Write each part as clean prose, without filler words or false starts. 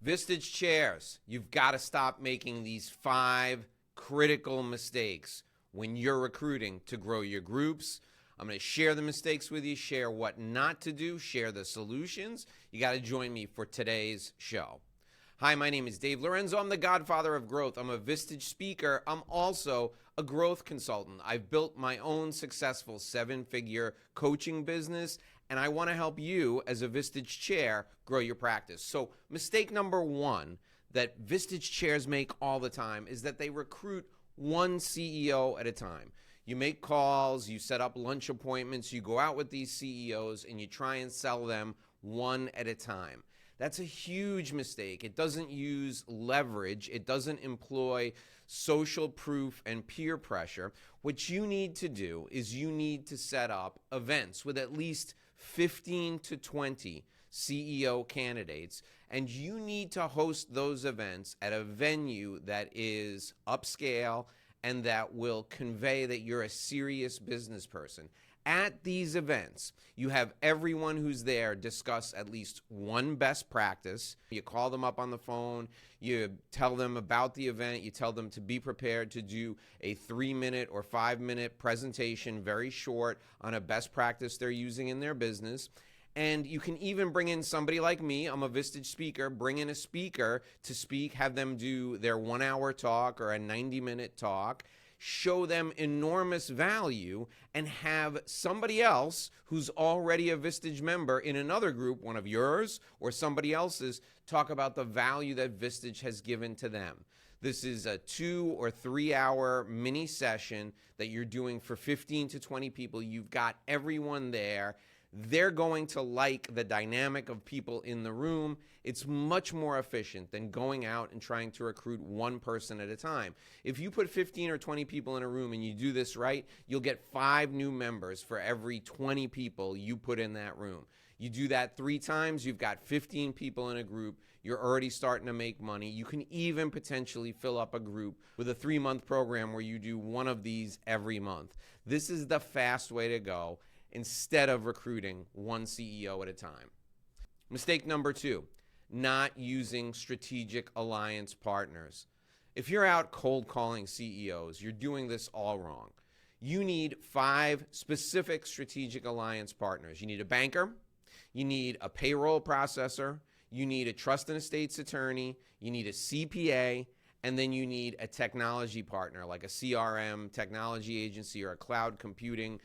Vistage chairs, you've got to stop making these 5 critical mistakes when you're recruiting to grow your groups. I'm going to share the mistakes with you, share what not to do, share the solutions. You got to join me for today's show. Hi, my name is Dave Lorenzo. I'm the godfather of growth. I'm a Vistage speaker. I'm also a growth consultant. I've built my own successful 7-figure coaching business, and I want to help you as a Vistage chair grow your practice. So mistake number 1 that Vistage chairs make all the time is that they recruit one CEO at a time. You make calls, you set up lunch appointments, you go out with these CEOs, and you try and sell them one at a time. That's a huge mistake. It doesn't use leverage. It doesn't employ social proof and peer pressure. What you need to do is you need to set up events with at least 15 to 20 CEO candidates, and you need to host those events at a venue that is upscale and that will convey that you're a serious business person. At these events, you have everyone who's there discuss at least one best practice. You call them up on the phone, you tell them about the event, you tell them to be prepared to do a 3-minute or 5-minute presentation, very short, on a best practice they're using in their business. And you can even bring in somebody like me. I'm a Vistage speaker. Bring in a speaker to speak, have them do their 1-hour talk or a 90-minute talk. Show them enormous value, and have somebody else who's already a Vistage member in another group, one of yours or somebody else's, talk about the value that Vistage has given to them. This is a 2 or 3 hour mini session that you're doing for 15 to 20 people. You've got everyone there. They're going to like the dynamic of people in the room. It's much more efficient than going out and trying to recruit one person at a time. If you put 15 or 20 people in a room and you do this right, you'll get 5 new members for every 20 people you put in that room. You do that 3 times, you've got 15 people in a group. You're already starting to make money. You can even potentially fill up a group with a 3-month program where you do one of these every month. This is the fast way to go, instead of recruiting one CEO at a time. Mistake number 2, not using strategic alliance partners. If you're out cold calling CEOs, you're doing this all wrong. You need 5 specific strategic alliance partners. You need a banker, you need a payroll processor, you need a trust and estates attorney, you need a CPA, and then you need a technology partner like a CRM technology agency or a cloud computing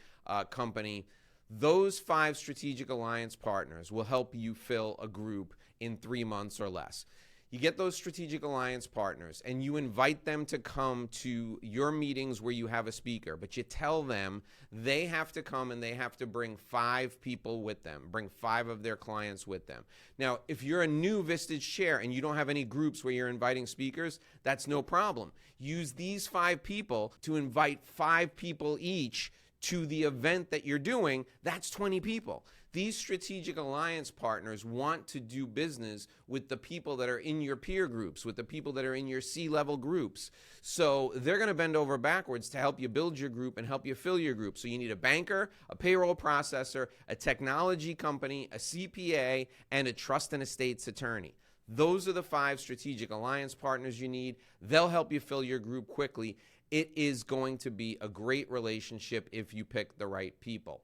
company. Those 5 strategic alliance partners will help you fill a group in 3 months or less. You get those strategic alliance partners and you invite them to come to your meetings where you have a speaker, but you tell them they have to come and they have to bring 5 people with them, bring 5 of their clients with them. Now, if you're a new Vistage chair and you don't have any groups where you're inviting speakers, that's no problem. Use these 5 people to invite 5 people each to the event that you're doing. That's 20 people. These strategic alliance partners want to do business with the people that are in your peer groups, with the people that are in your C-level groups. So they're going to bend over backwards to help you build your group and help you fill your group. So you need a banker, a payroll processor, a technology company, a CPA, and a trust and estates attorney. Those are the 5 strategic alliance partners you need. They'll help you fill your group quickly. It is going to be a great relationship if you pick the right people.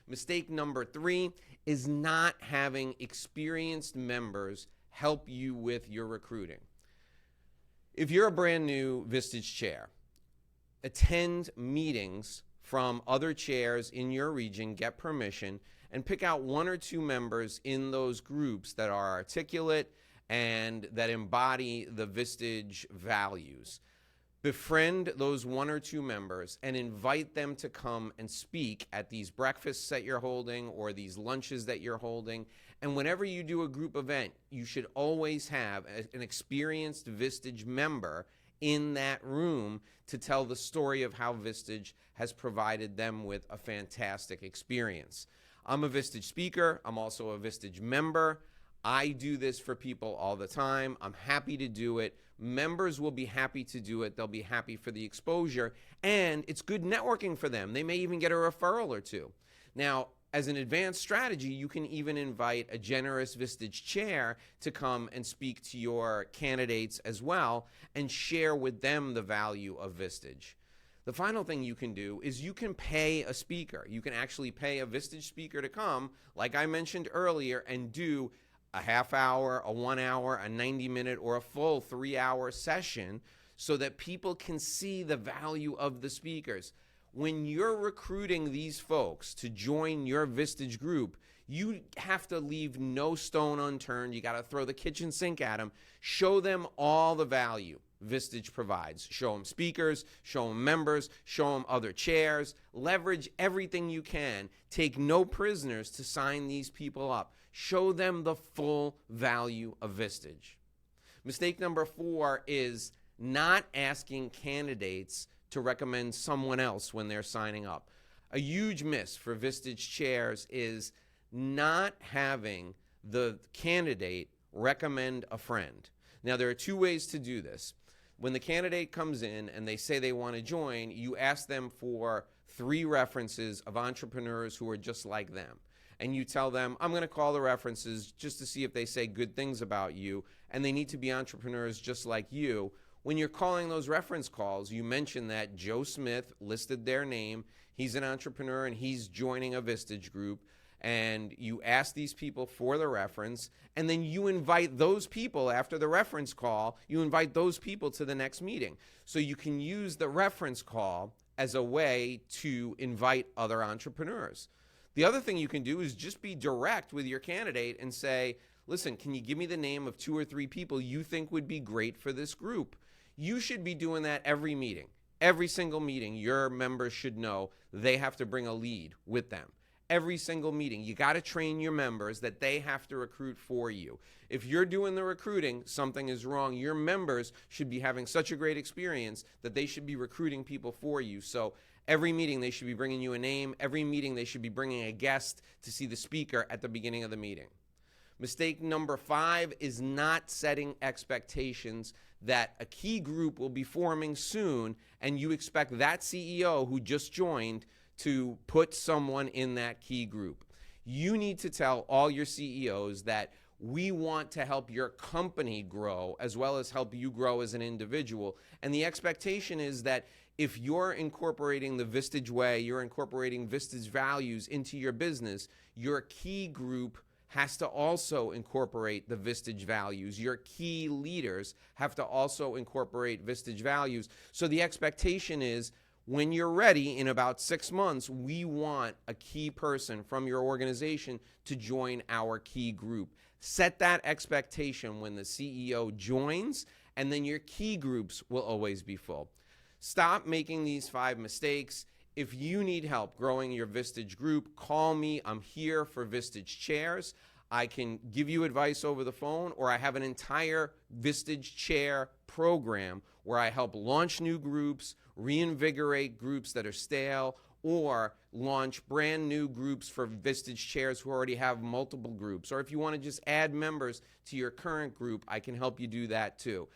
Mistake number 3 is not having experienced members help you with your recruiting. If you're a brand new Vistage chair, attend meetings from other chairs in your region, get permission, and pick out 1 or 2 members in those groups that are articulate and that embody the Vistage values. Befriend those 1 or 2 members and invite them to come and speak at these breakfasts that you're holding or these lunches that you're holding. And whenever you do a group event, you should always have an experienced Vistage member in that room to tell the story of how Vistage has provided them with a fantastic experience. I'm a Vistage speaker. I'm also a Vistage member. I do this for people all the time. I'm happy to do it. Members will be happy to do it. They'll be happy for the exposure, and it's good networking for them. They may even get a referral or 2. Now, As an advanced strategy, you can even invite a generous Vistage chair to come and speak to your candidates as well and share with them the value of Vistage. The final thing you can do is you can pay a speaker. You can actually pay a Vistage speaker to come, like I mentioned earlier, and do a half hour, a 1 hour, a 90-minute, or a full 3-hour session so that people can see the value of the speakers. When you're recruiting these folks to join your Vistage group, you have to leave no stone unturned. You got to throw the kitchen sink at them. Show them all the value Vistage provides. Show them speakers, show them members, show them other chairs. Leverage everything you can. Take no prisoners to sign these people up. Show them the full value of Vistage. Mistake number 4 is not asking candidates to recommend someone else when they're signing up. A huge miss for Vistage chairs is not having the candidate recommend a friend. Now, there are 2 ways to do this. When the candidate comes in and they say they want to join, you ask them for 3 references of entrepreneurs who are just like them. And you tell them, I'm going to call the references just to see if they say good things about you, and they need to be entrepreneurs just like you. When you're calling those reference calls, you mention that Joe Smith listed their name, he's an entrepreneur and he's joining a Vistage group, and you ask these people for the reference, and then you invite those people after the reference call, you invite those people to the next meeting. So you can use the reference call as a way to invite other entrepreneurs. The other thing you can do is just be direct with your candidate and say, listen, can you give me the name of 2 or 3 people you think would be great for this group? You should be doing that every meeting. Every single meeting, your members should know they have to bring a lead with them. Every single meeting, you got to train your members that they have to recruit for you. If you're doing the recruiting, something is wrong. Your members should be having such a great experience that they should be recruiting people for you. So every meeting, they should be bringing you a name. Every meeting, they should be bringing a guest to see the speaker at the beginning of the meeting. Mistake number 5 is not setting expectations that a key group will be forming soon, and you expect that CEO who just joined to put someone in that key group. You need to tell all your CEOs that we want to help your company grow as well as help you grow as an individual. And the expectation is that if you're incorporating the Vistage way, you're incorporating Vistage values into your business, your key group has to also incorporate the Vistage values. Your key leaders have to also incorporate Vistage values. So the expectation is when you're ready in about 6 months, we want a key person from your organization to join our key group. Set that expectation when the CEO joins, and then your key groups will always be full. Stop making these 5 mistakes. If you need help growing your Vistage group, call me. I'm here for Vistage chairs. I can give you advice over the phone, or I have an entire Vistage chair program where I help launch new groups, reinvigorate groups that are stale, or launch brand new groups for Vistage chairs who already have multiple groups. Or if you want to just add members to your current group, I can help you do that too.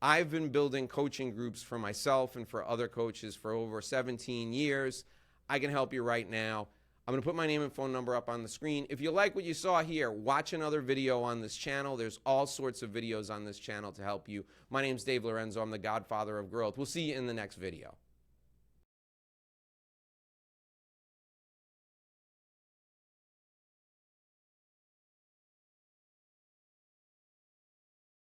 I've been building coaching groups for myself and for other coaches for over 17 years. I can help you right now. I'm going to put my name and phone number up on the screen. If you like what you saw here, watch another video on this channel. There's all sorts of videos on this channel to help you. My name's Dave Lorenzo. I'm the godfather of growth. We'll see you in the next video.